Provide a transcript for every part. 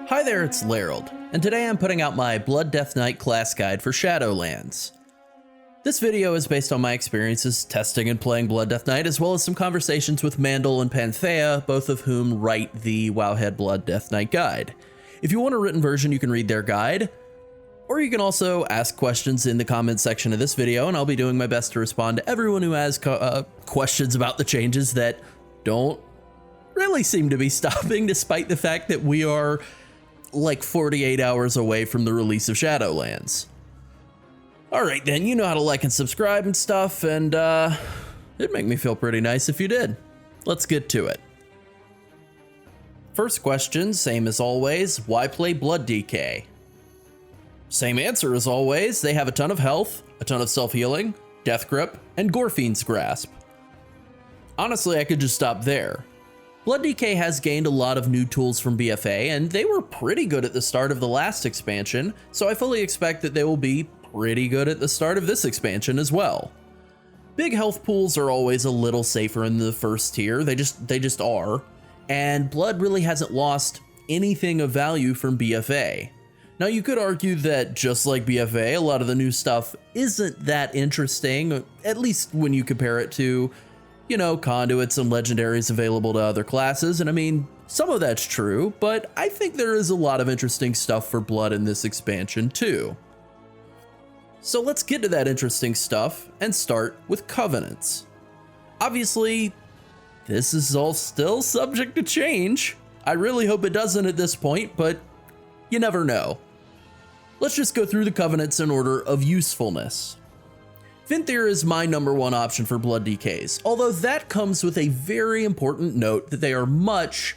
Hi there, it's Llarold, and today I'm putting out my Blood Death Knight class guide for Shadowlands. This video is based on my experiences testing and playing Blood Death Knight, as well as some conversations with Mandel and Panthea, both of whom write the Wowhead Blood Death Knight guide. If you want a written version, you can read their guide, or you can also ask questions in the comment section of this video, and I'll be doing my best to respond to everyone who has questions about the changes that don't really seem to be stopping, despite the fact that we are like 48 hours away from the release of Shadowlands. Alright then, you know how to like and subscribe and stuff, and it'd make me feel pretty nice if you did. Let's get to it. First question, same as always, why play Blood DK? Same answer as always, they have a ton of health, a ton of self-healing, Death Grip, and Gorfiend's Grasp. Honestly, I could just stop there. Blood DK has gained a lot of new tools from BFA, and they were pretty good at the start of the last expansion, so I fully expect that they will be pretty good at the start of this expansion as well. Big health pools are always a little safer in the first tier, they just are, and Blood really hasn't lost anything of value from BFA. Now you could argue that just like BFA, a lot of the new stuff isn't that interesting, at least when you compare it to, you know, Conduits and Legendaries available to other classes, and I mean, some of that's true, but I think there is a lot of interesting stuff for Blood in this expansion too. So let's get to that interesting stuff and start with Covenants. Obviously, this is all still subject to change. I really hope it doesn't at this point, but you never know. Let's just go through the Covenants in order of usefulness. Venthyr is my #1 option for Blood DKs, although that comes with a very important note that they are much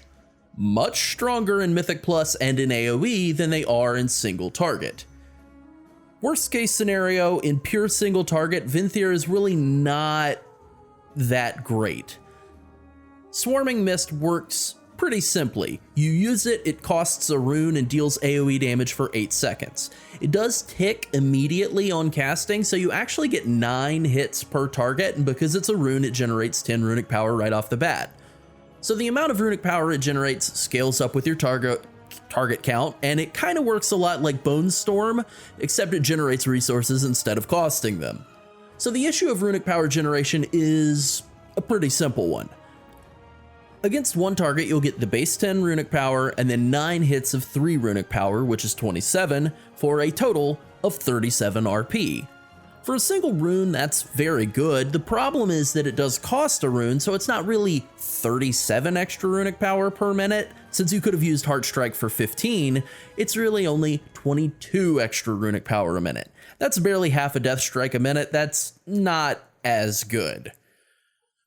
stronger in Mythic Plus and in AoE than they are in single target. Worst case scenario, in pure single target, Venthyr is really not that great. Swarming Mist works pretty simply. You use it, it costs a rune and deals AoE damage for 8 seconds. It does tick immediately on casting, so you actually get 9 hits per target, and because it's a rune, it generates 10 runic power right off the bat. So the amount of runic power it generates scales up with your target count, and it kind of works a lot like Bone Storm, except it generates resources instead of costing them. So the issue of runic power generation is a pretty simple one. Against one target, you'll get the base 10 runic power and then 9 hits of 3 runic power, which is 27, for a total of 37 RP. For a single rune, that's very good. The problem is that it does cost a rune, so it's not really 37 extra runic power per minute. Since you could have used Heartstrike for 15, it's really only 22 extra runic power a minute. That's barely half a Death Strike a minute. That's not as good.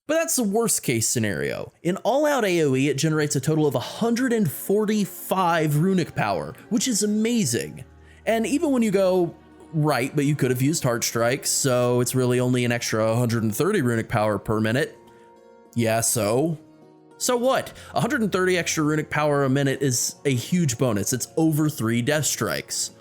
But that's the worst case scenario. In all-out AoE, it generates a total of 145 runic power, which is amazing. And even when you go, right, but you could have used Heartstrike, so it's really only an extra 130 runic power per minute. Yeah, so what? 130 extra runic power a minute is a huge bonus. It's over 3 Death Strikes.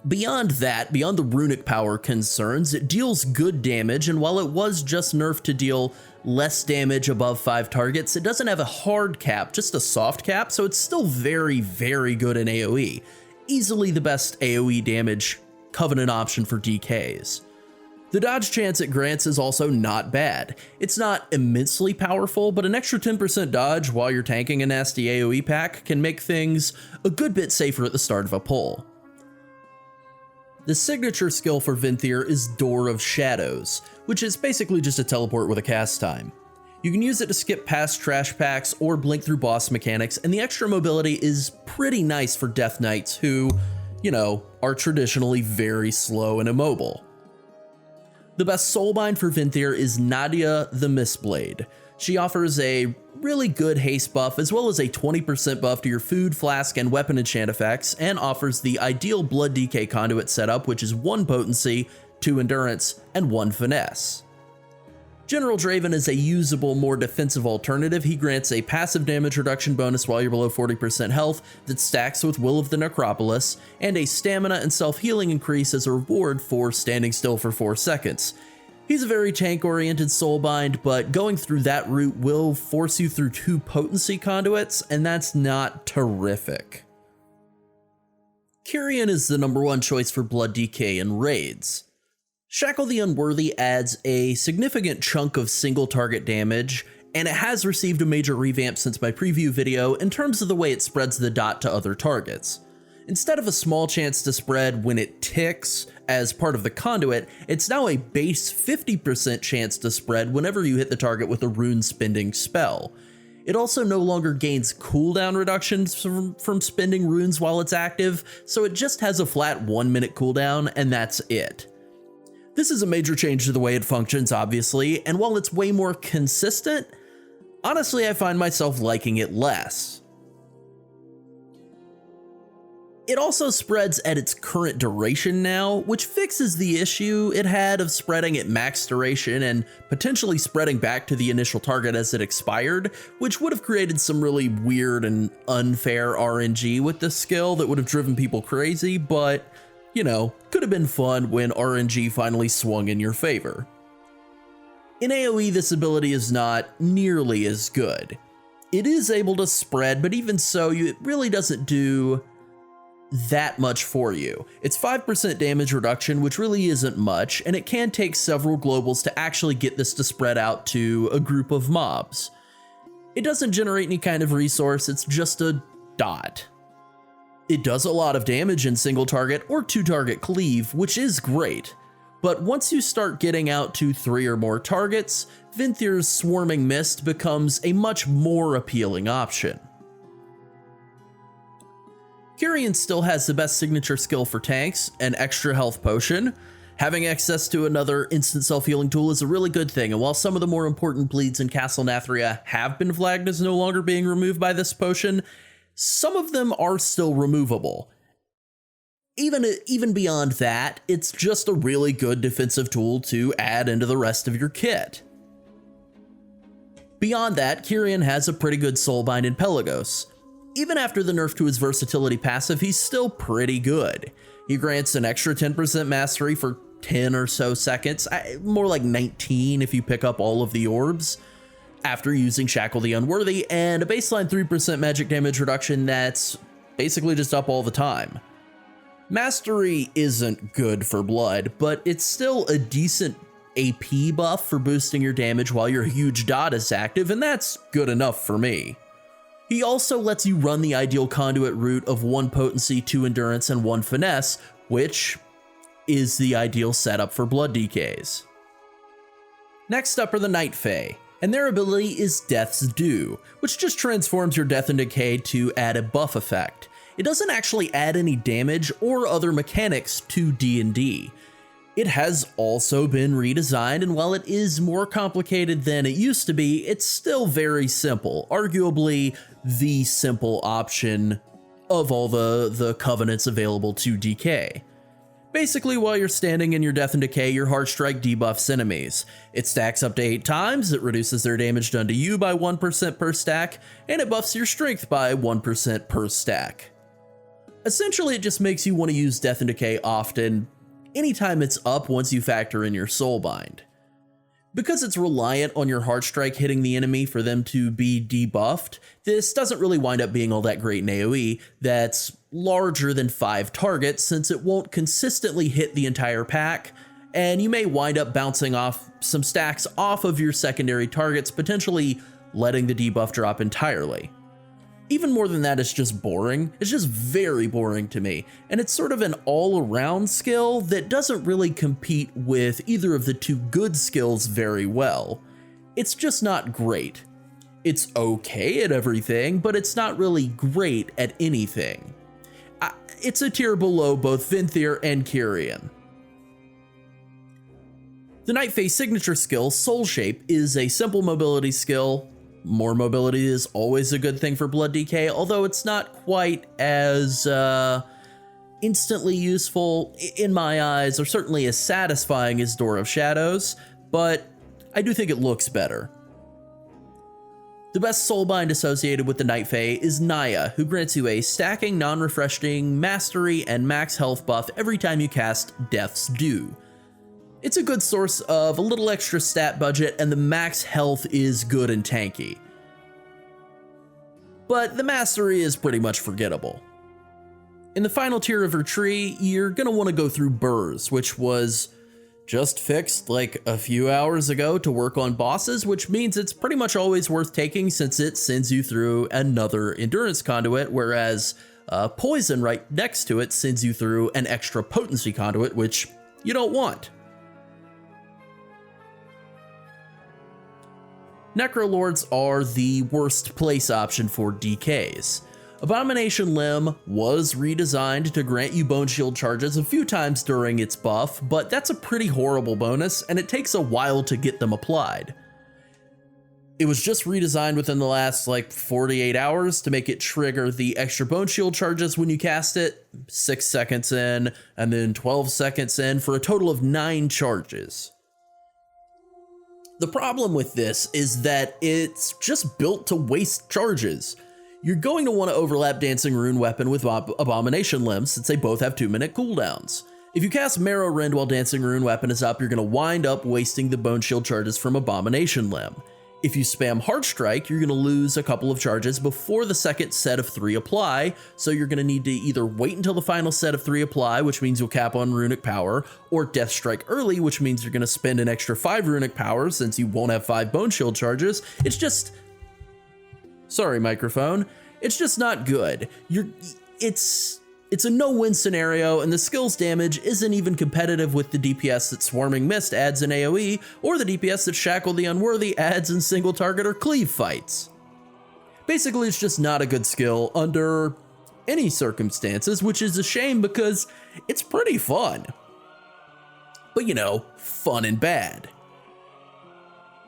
Beyond that, beyond the runic power concerns, it deals good damage, and while it was just nerfed to deal less damage above 5 targets, it doesn't have a hard cap, just a soft cap, so it's still very, very good in AoE. Easily the best AoE damage Covenant option for DKs. The dodge chance it grants is also not bad. It's not immensely powerful, but an extra 10% dodge while you're tanking a nasty AoE pack can make things a good bit safer at the start of a pull. The signature skill for Venthyr is Door of Shadows, which is basically just a teleport with a cast time. You can use it to skip past trash packs or blink through boss mechanics, and the extra mobility is pretty nice for Death Knights who, you know, are traditionally very slow and immobile. The best soulbind for Venthyr is Nadia the Mistblade. She offers a really good haste buff as well as a 20% buff to your food, flask, and weapon enchant effects, and offers the ideal Blood DK Conduit setup, which is 1 potency, 2 endurance, and 1 finesse. General Draven is a usable, more defensive alternative. He grants a passive damage reduction bonus while you're below 40% health that stacks with Will of the Necropolis, and a stamina and self-healing increase as a reward for standing still for 4 seconds. He's a very tank-oriented soulbind, but going through that route will force you through 2 potency conduits, and that's not terrific. Kyrian is the #1 choice for Blood DK in raids. Shackle the Unworthy adds a significant chunk of single target damage, and it has received a major revamp since my preview video in terms of the way it spreads the dot to other targets. Instead of a small chance to spread when it ticks as part of the conduit, it's now a base 50% chance to spread whenever you hit the target with a rune spending spell. It also no longer gains cooldown reductions from spending runes while it's active, so it just has a flat 1-minute cooldown, and that's it. This is a major change to the way it functions, obviously, and while it's way more consistent, honestly I find myself liking it less. It also spreads at its current duration now, which fixes the issue it had of spreading at max duration and potentially spreading back to the initial target as it expired, which would have created some really weird and unfair RNG with this skill that would have driven people crazy, but, you know, could have been fun when RNG finally swung in your favor. In AoE, this ability is not nearly as good. It is able to spread, but even so, it really doesn't do that much for you. It's 5% damage reduction, which really isn't much, and it can take several globals to actually get this to spread out to a group of mobs. It doesn't generate any kind of resource, it's just a dot. It does a lot of damage in single target or 2-target cleave, which is great, but once you start getting out to 3 or more targets, Vinthir's Swarming Mist becomes a much more appealing option. Kyrian still has the best signature skill for tanks, an extra health potion. Having access to another instant self-healing tool is a really good thing, and while some of the more important bleeds in Castle Nathria have been flagged as no longer being removed by this potion, some of them are still removable. Even beyond that, it's just a really good defensive tool to add into the rest of your kit. Beyond that, Kyrian has a pretty good soulbind in Pelagos. Even after the nerf to his versatility passive, he's still pretty good. He grants an extra 10% mastery for 10 or so seconds, more like 19 if you pick up all of the orbs, after using Shackle the Unworthy, and a baseline 3% magic damage reduction that's basically just up all the time. Mastery isn't good for blood, but it's still a decent AP buff for boosting your damage while your huge dot is active, and that's good enough for me. He also lets you run the ideal conduit route of 1 potency, 2 endurance, and 1 finesse, which is the ideal setup for blood DKs. Next up are the Night Fae, and their ability is Death's Due, which just transforms your death and decay to add a buff effect. It doesn't actually add any damage or other mechanics to D&D. It has also been redesigned, and while it is more complicated than it used to be, it's still very simple, arguably the simple option of all the covenants available to DK. Basically, while you're standing in your Death and Decay, your Hard Strike debuffs enemies. It stacks up to 8 times, it reduces their damage done to you by 1% per stack, and it buffs your strength by 1% per stack. Essentially, it just makes you want to use Death and Decay often, anytime it's up once you factor in your soulbind. Because it's reliant on your Heart Strike hitting the enemy for them to be debuffed, this doesn't really wind up being all that great in AoE that's larger than 5 targets, since it won't consistently hit the entire pack, and you may wind up bouncing off some stacks off of your secondary targets, potentially letting the debuff drop entirely. Even more than that, it's just boring. It's just very boring to me, and it's sort of an all-around skill that doesn't really compete with either of the 2 good skills very well. It's just not great. It's okay at everything, but it's not really great at anything. It's a tier below both Vinthir and Kyrian. The Night Fae signature skill, Soul Shape, is a simple mobility skill. More mobility is always a good thing for blood DK, although it's not quite as instantly useful in my eyes, or certainly as satisfying as Door of Shadows, but I do think it looks better. The best soulbind associated with the Night Fae is Naya, who grants you a stacking, non-refreshing, mastery, and max health buff every time you cast Death's Due. It's a good source of a little extra stat budget, and the max health is good and tanky. But the mastery is pretty much forgettable. In the final tier of her tree, you're gonna want to go through Burrs, which was just fixed like a few hours ago to work on bosses, which means it's pretty much always worth taking since it sends you through another endurance conduit, whereas Poison right next to it sends you through an extra potency conduit, which you don't want. Necrolords are the worst place option for DKs. Abomination Limb was redesigned to grant you bone shield charges a few times during its buff, but that's a pretty horrible bonus, and it takes a while to get them applied. It was just redesigned within the last 48 hours to make it trigger the extra bone shield charges when you cast it, 6 seconds in, and then 12 seconds in for a total of 9 charges. The problem with this is that it's just built to waste charges. You're going to want to overlap Dancing Rune Weapon with Abomination Limb since they both have 2-minute cooldowns. If you cast Marrow Rend while Dancing Rune Weapon is up, you're going to wind up wasting the bone shield charges from Abomination Limb. If you spam Heart Strike, you're going to lose a couple of charges before the second set of 3 apply, so you're going to need to either wait until the final set of 3 apply, which means you'll cap on runic power, or Death Strike early, which means you're going to spend an extra 5 runic power since you won't have 5 bone shield charges. It's just... Sorry, microphone. It's just not good. It's a no-win scenario, and the skill's damage isn't even competitive with the DPS that Swarming Mist adds in AoE, or the DPS that Shackle the Unworthy adds in single target or cleave fights. Basically, it's just not a good skill under any circumstances, which is a shame because it's pretty fun. But you know, fun and bad.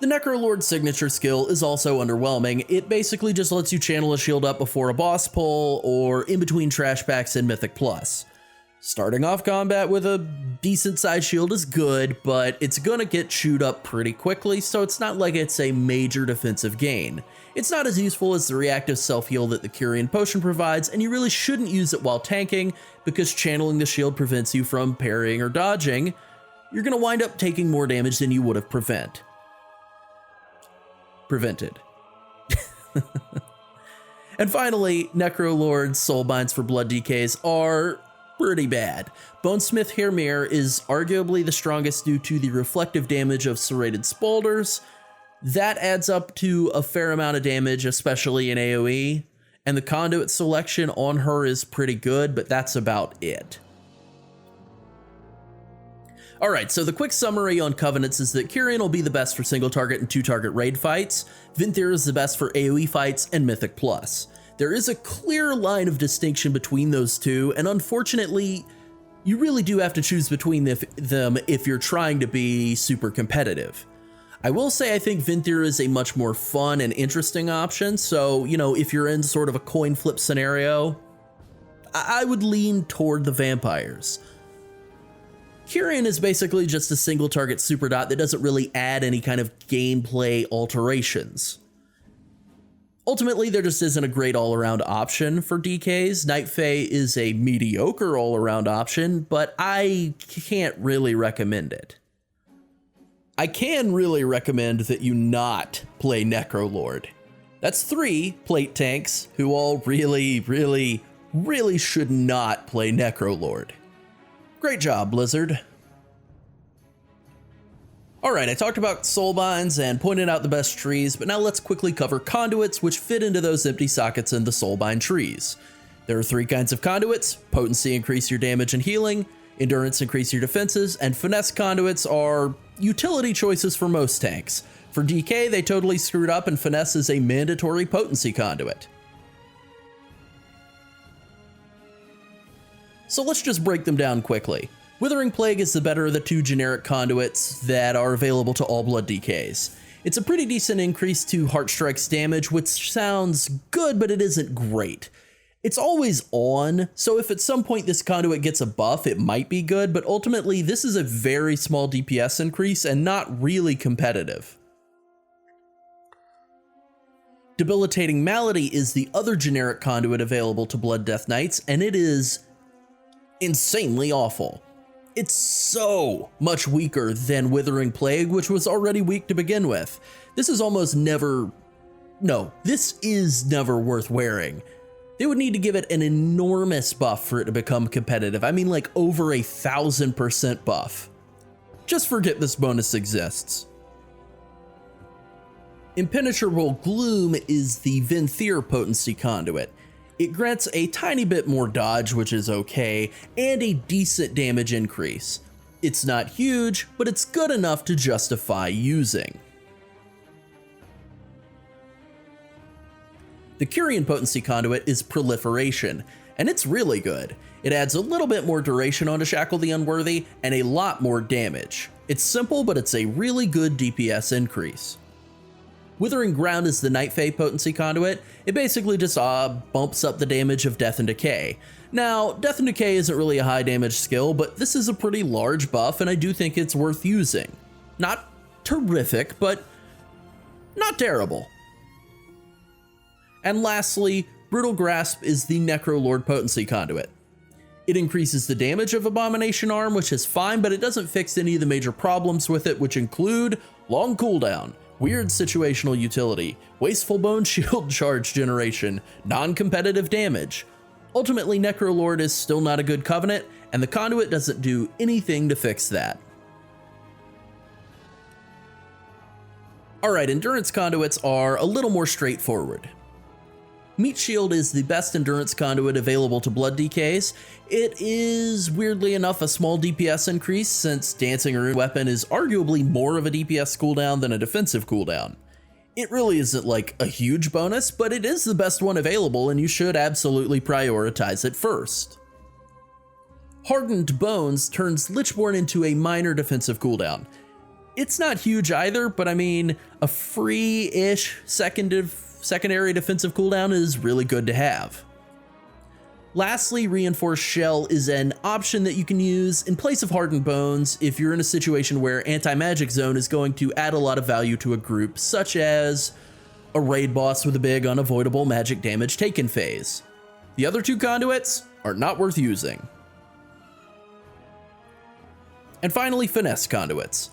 The Necrolord signature skill is also underwhelming. It basically just lets you channel a shield up before a boss pull or in between trash packs and Mythic Plus. Starting off combat with a decent sized shield is good, but it's gonna get chewed up pretty quickly, so it's not like it's a major defensive gain. It's not as useful as the reactive self-heal that the Curian Potion provides, and you really shouldn't use it while tanking because channeling the shield prevents you from parrying or dodging. You're gonna wind up taking more damage than you would have prevented. And finally, Necrolord's Soulbinds for blood DKs are pretty bad. Bonesmith Hermir is arguably the strongest due to the reflective damage of serrated Spaulders. That adds up to a fair amount of damage, especially in AoE, and the Conduit selection on her is pretty good, but that's about it. Alright, so the quick summary on Covenants is that Curian will be the best for single target and 2-target raid fights, Vinthyr is the best for AoE fights and Mythic Plus. There is a clear line of distinction between those two, and unfortunately, you really do have to choose between them if you're trying to be super competitive. I will say I think Vinthyr is a much more fun and interesting option, so, you know, if you're in sort of a coin flip scenario, I would lean toward the vampires. Curian is basically just a single target super dot that doesn't really add any kind of gameplay alterations. Ultimately, there just isn't a great all-around option for DKs. Night Fae is a mediocre all-around option, but I can't really recommend it. I can really recommend that you not play Necrolord. That's 3 plate tanks who all really should not play Necrolord. Great job, Blizzard. Alright, I talked about Soulbinds and pointed out the best trees, but now let's quickly cover Conduits, which fit into those empty sockets in the Soulbind trees. There are 3 kinds of Conduits: Potency increase your damage and healing, Endurance increase your defenses, and Finesse Conduits are utility choices for most tanks. For DK, they totally screwed up, and Finesse is a mandatory Potency Conduit. So let's just break them down quickly. Withering Plague is the better of the 2 generic conduits that are available to all blood DKs. It's a pretty decent increase to Heartstrike's damage, which sounds good, but it isn't great. It's always on, so if at some point this conduit gets a buff, it might be good, but ultimately this is a very small DPS increase and not really competitive. Debilitating Malady is the other generic conduit available to Blood Death Knights, and it is insanely awful. It's so much weaker than Withering Plague, which was already weak to begin with. This is almost never, no, this is never worth wearing. They would need to give it an enormous buff for it to become competitive. I mean like over 1,000% buff. Just forget this bonus exists. Impenetrable Gloom is the Venthyr potency conduit. It grants a tiny bit more dodge, which is okay, and a decent damage increase. It's not huge, but it's good enough to justify using. The Curian potency conduit is Proliferation, and it's really good. It adds a little bit more duration onto Shackle the Unworthy, and a lot more damage. It's simple, but it's a really good DPS increase. Withering Ground is the Night Fae potency conduit. It basically just bumps up the damage of Death and Decay. Now, Death and Decay isn't really a high damage skill, but this is a pretty large buff, and I do think it's worth using. Not terrific, but not terrible. And lastly, Brutal Grasp is the Necrolord potency conduit. It increases the damage of Abomination Arm, which is fine, but it doesn't fix any of the major problems with it, which include long cooldown, weird situational utility, wasteful bone shield charge generation, non-competitive damage. Ultimately, Necrolord is still not a good covenant, and the conduit doesn't do anything to fix that. Alright, endurance conduits are a little more straightforward. Meat Shield is the best endurance conduit available to Blood DKs. It is, weirdly enough, a small DPS increase, since Dancing Rune Weapon is arguably more of a DPS cooldown than a defensive cooldown. It really isn't like a huge bonus, but it is the best one available, and you should absolutely prioritize it first. Hardened Bones turns Lichborn into a minor defensive cooldown. It's not huge either, but I mean, a free-ish secondary defensive cooldown is really good to have. Lastly, Reinforced Shell is an option that you can use in place of Hardened Bones if you're in a situation where Anti-Magic Zone is going to add a lot of value to a group, such as a raid boss with a big unavoidable magic damage taken phase. The other two conduits are not worth using. And finally, Finesse conduits.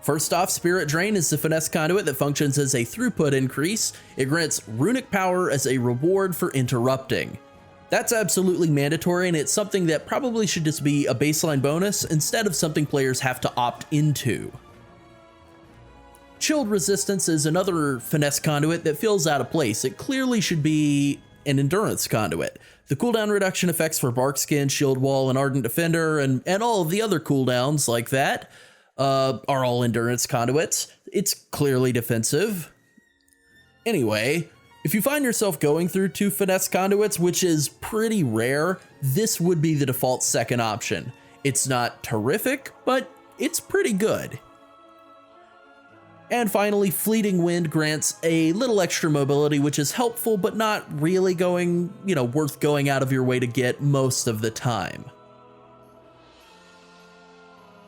First off, Spirit Drain is the finesse conduit that functions as a throughput increase. It grants runic power as a reward for interrupting. That's absolutely mandatory, and it's something that probably should just be a baseline bonus instead of something players have to opt into. Chilled Resistance is another finesse conduit that feels out of place. It clearly should be an endurance conduit. The cooldown reduction effects for Barkskin, Shield Wall, and Ardent Defender, and all of the other cooldowns like that are all endurance conduits. It's clearly defensive. Anyway, if you find yourself going through two finesse conduits, which is pretty rare, this would be the default second option. It's not terrific, but it's pretty good. And finally, Fleeting Wind grants a little extra mobility, which is helpful, but not really worth going out of your way to get most of the time.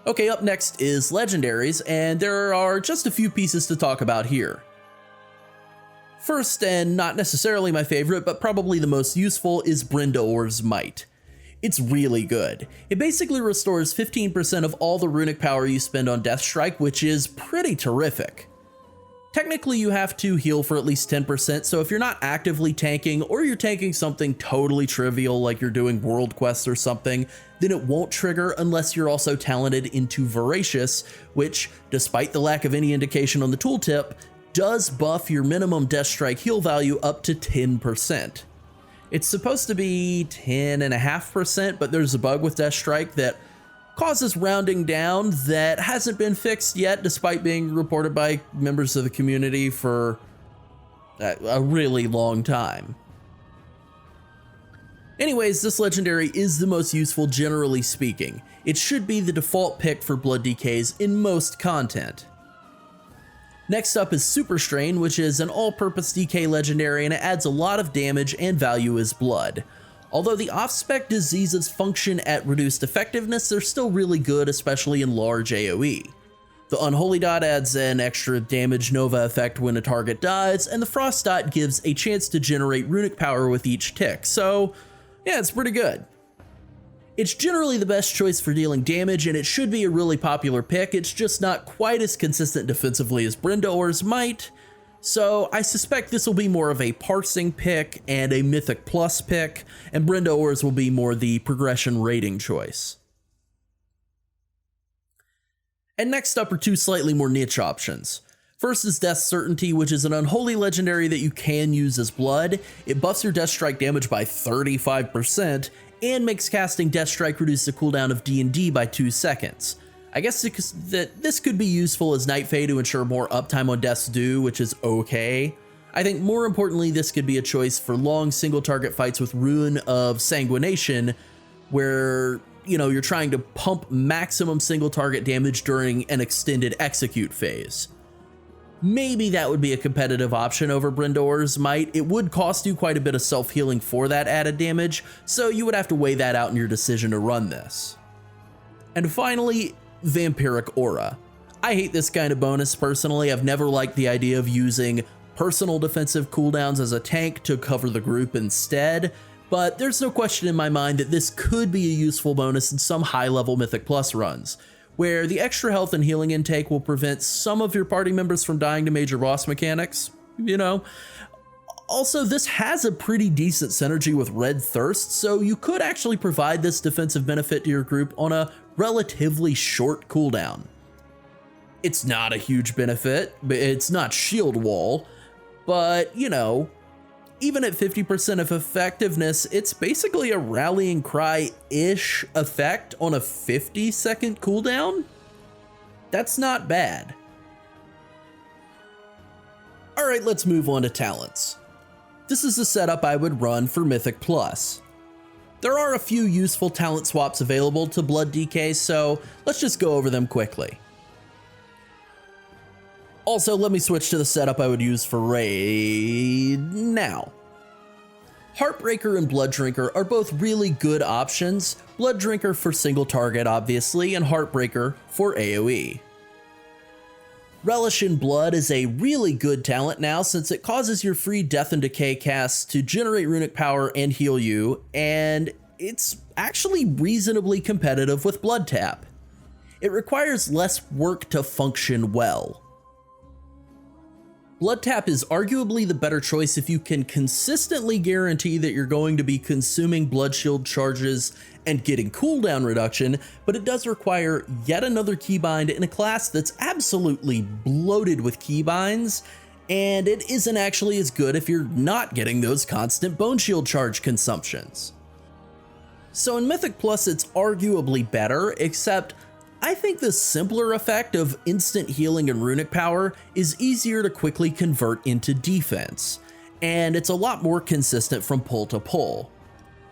Okay, up next is Legendaries, and there are just a few pieces to talk about here. First, and not necessarily my favorite, but probably the most useful, is Brenda Or's Might. It's really good. It basically restores 15% of all the runic power you spend on Death Strike, which is pretty terrific. Technically, you have to heal for at least 10%, so if you're not actively tanking, or you're tanking something totally trivial like you're doing world quests or something, then it won't trigger unless you're also talented into Voracious, which, despite the lack of any indication on the tooltip, does buff your minimum Death Strike heal value up to 10%. It's supposed to be 10.5%, but there's a bug with Death Strike that causes rounding down that hasn't been fixed yet, despite being reported by members of the community for a really long time. Anyways, this legendary is the most useful generally speaking. It should be the default pick for Blood DKs in most content. Next up is Super Strain, which is an all-purpose DK legendary, and it adds a lot of damage and value as blood. Although the off-spec diseases function at reduced effectiveness, they're still really good, especially in large AoE. The Unholy Dot adds an extra damage Nova effect when a target dies, and the Frost Dot gives a chance to generate runic power with each tick, so yeah, it's pretty good. It's generally the best choice for dealing damage, and it should be a really popular pick. It's just not quite as consistent defensively as Brenda Orr's might, so I suspect this will be more of a parsing pick and a Mythic Plus pick, and Brenda Orr's will be more the progression rating choice. And next up are two slightly more niche options. First is Death Certainty, which is an unholy legendary that you can use as Blood. It buffs your Death Strike damage by 35%, and makes casting Death Strike reduce the cooldown of D&D by 2 seconds. I guess this could be useful as Night Fae to ensure more uptime on Death's Due, which is okay. I think more importantly, this could be a choice for long single target fights with Rune of Sanguination, where, you know, you're trying to pump maximum single target damage during an extended execute phase. Maybe that would be a competitive option over Brenda Orr's might. It would cost you quite a bit of self-healing for that added damage, so you would have to weigh that out in your decision to run this. And finally, Vampiric Aura. I hate this kind of bonus personally. I've never liked the idea of using personal defensive cooldowns as a tank to cover the group instead, but there's no question in my mind that this could be a useful bonus in some high-level Mythic Plus runs, where the extra health and healing intake will prevent some of your party members from dying to major boss mechanics, you know. Also, this has a pretty decent synergy with Red Thirst, so you could actually provide this defensive benefit to your group on a relatively short cooldown. It's not a huge benefit, but it's not Shield Wall, but, you know, even at 50% of effectiveness, it's basically a Rallying Cry-ish effect on a 50-second cooldown? That's not bad. Alright, let's move on to talents. This is the setup I would run for Mythic Plus. There are a few useful talent swaps available to Blood DK, so let's just go over them quickly. Also, let me switch to the setup I would use for Raid now. Heartbreaker and Blood Drinker are both really good options, Blood Drinker for single target obviously, and Heartbreaker for AoE. Relish in Blood is a really good talent now since it causes your free Death and Decay casts to generate runic power and heal you, and it's actually reasonably competitive with Blood Tap. It requires less work to function well. Blood Tap is arguably the better choice if you can consistently guarantee that you're going to be consuming Blood Shield charges and getting cooldown reduction, but it does require yet another keybind in a class that's absolutely bloated with keybinds, and it isn't actually as good if you're not getting those constant Bone Shield charge consumptions. So in Mythic Plus it's arguably better, except I think the simpler effect of instant healing and runic power is easier to quickly convert into defense, and it's a lot more consistent from pull to pull.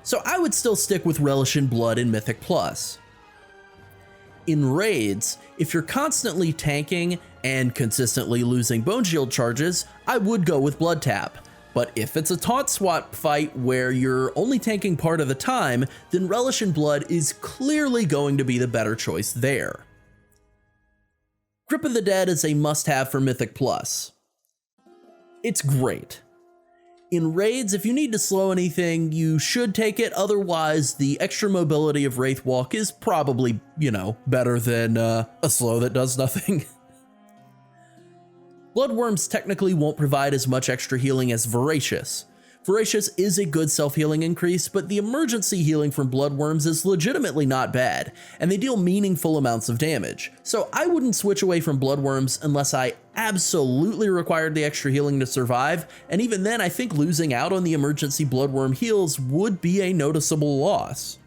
So I would still stick with Relish in Blood in Mythic Plus. In raids, if you're constantly tanking and consistently losing Bone Shield charges, I would go with Blood Tap. But if it's a taunt swap fight where you're only tanking part of the time, then Relish in Blood is clearly going to be the better choice there. Grip of the Dead is a must-have for Mythic Plus. It's great. In raids, if you need to slow anything, you should take it, otherwise the extra mobility of Wraith Walk is probably, you know, better than a slow that does nothing. Bloodworms technically won't provide as much extra healing as Voracious. Voracious is a good self-healing increase, but the emergency healing from Bloodworms is legitimately not bad, and they deal meaningful amounts of damage. So I wouldn't switch away from Bloodworms unless I absolutely required the extra healing to survive, and even then I think losing out on the emergency Bloodworm heals would be a noticeable loss.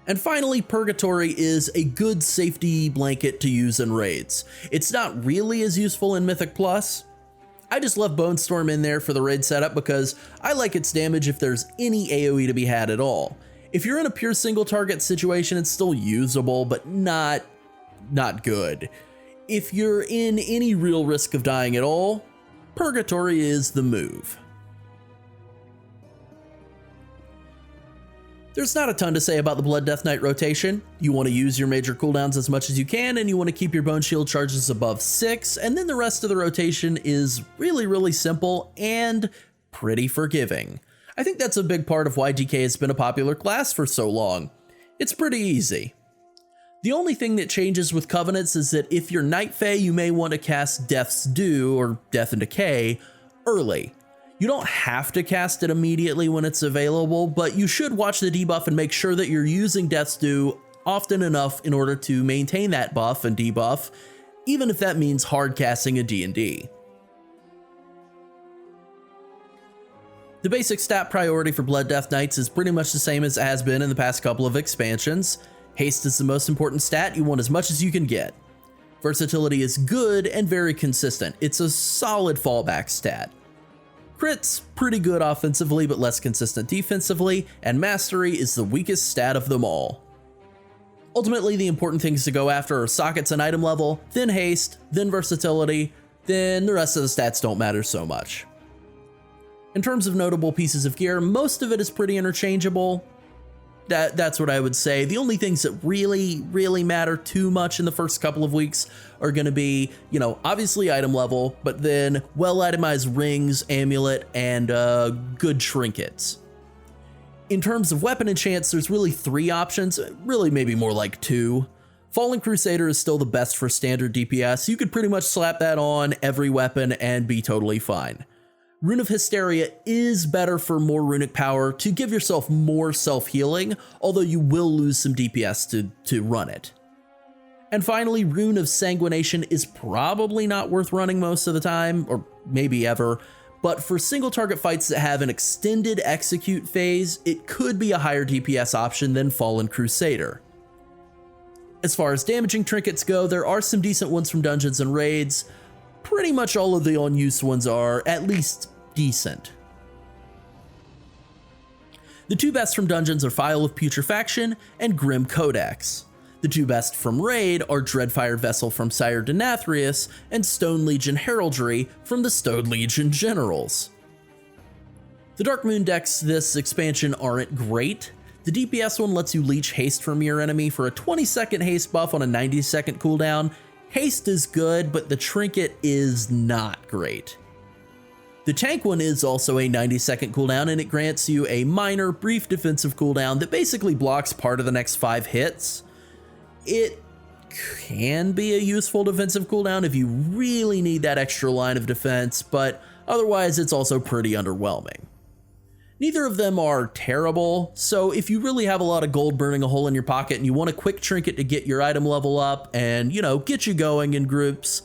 And finally, Purgatory is a good safety blanket to use in raids. It's not really as useful in Mythic Plus. I just left Bone Storm in there for the raid setup because I like its damage if there's any AoE to be had at all. If you're in a pure single target situation, it's still usable, but not good. If you're in any real risk of dying at all, Purgatory is the move. There's not a ton to say about the Blood Death Knight rotation. You want to use your major cooldowns as much as you can, and you want to keep your Bone Shield charges above 6, and then the rest of the rotation is really simple and pretty forgiving. I think that's a big part of why DK has been a popular class for so long. It's pretty easy. The only thing that changes with Covenants is that if you're Night Fae, you may want to cast Death's Due, or Death and Decay, early. You don't have to cast it immediately when it's available, but you should watch the debuff and make sure that you're using Death's Due often enough in order to maintain that buff and debuff, even if that means hard casting a D&D. The basic stat priority for Blood Death Knights is pretty much the same as it has been in the past couple of expansions. Haste is the most important stat, you want as much as you can get. Versatility is good and very consistent. It's a solid fallback stat. Crit's pretty good offensively but less consistent defensively, and Mastery is the weakest stat of them all. Ultimately, the important things to go after are sockets and item level, then haste, then versatility, then the rest of the stats don't matter so much. In terms of notable pieces of gear, most of it is pretty interchangeable. That's what I would say. The only things that really matter too much in the first couple of weeks are going to be, obviously item level, but then well-itemized rings, amulet, and good trinkets. In terms of weapon enchants, there's really 3 options, really maybe more like 2. Fallen Crusader is still the best for standard DPS. You could pretty much slap that on every weapon and be totally fine. Rune of Hysteria is better for more runic power to give yourself more self-healing, although you will lose some DPS to run it. And finally, Rune of Sanguination is probably not worth running most of the time, or maybe ever, but for single target fights that have an extended execute phase, it could be a higher DPS option than Fallen Crusader. As far as damaging trinkets go, there are some decent ones from dungeons and raids. Pretty much all of the unused ones are at least decent. The 2 best from dungeons are Phial of Putrefaction and Grim Codex. The 2 best from raid are Dreadfire Vessel from Sire Denathrius and Stone Legion Heraldry from the Stone Legion Generals. The Dark Moon decks this expansion aren't great. The DPS one lets you leech haste from your enemy for a 20-second haste buff on a 90-second cooldown. Haste is good, but the trinket is not great. The tank one is also a 90-second cooldown, and it grants you a minor, brief defensive cooldown that basically blocks part of the next 5 hits. It can be a useful defensive cooldown if you really need that extra line of defense, but otherwise it's also pretty underwhelming. Neither of them are terrible, so if you really have a lot of gold burning a hole in your pocket and you want a quick trinket to get your item level up and, get you going in groups,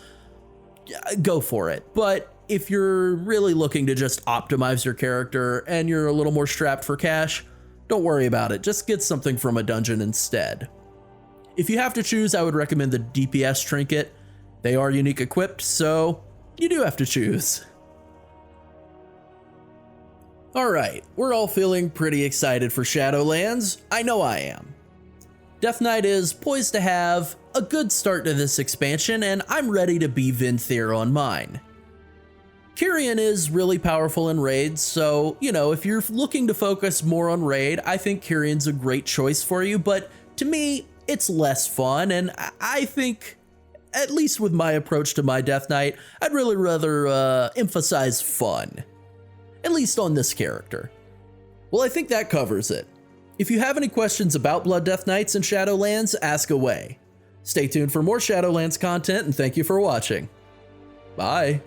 go for it. But if you're really looking to just optimize your character and you're a little more strapped for cash, don't worry about it. Just get something from a dungeon instead. If you have to choose, I would recommend the DPS trinket. They are unique equipped, so you do have to choose. Alright, we're all feeling pretty excited for Shadowlands. I know I am. Death Knight is poised to have a good start to this expansion, and I'm ready to be Vinthier on mine. Kyrian is really powerful in raids, so, if you're looking to focus more on raid, I think Kyrian's a great choice for you, but to me, it's less fun, and I think, at least with my approach to my Death Knight, I'd really rather emphasize fun. At least on this character. Well, I think that covers it. If you have any questions about Blood Death Knights and Shadowlands, ask away. Stay tuned for more Shadowlands content, and thank you for watching. Bye.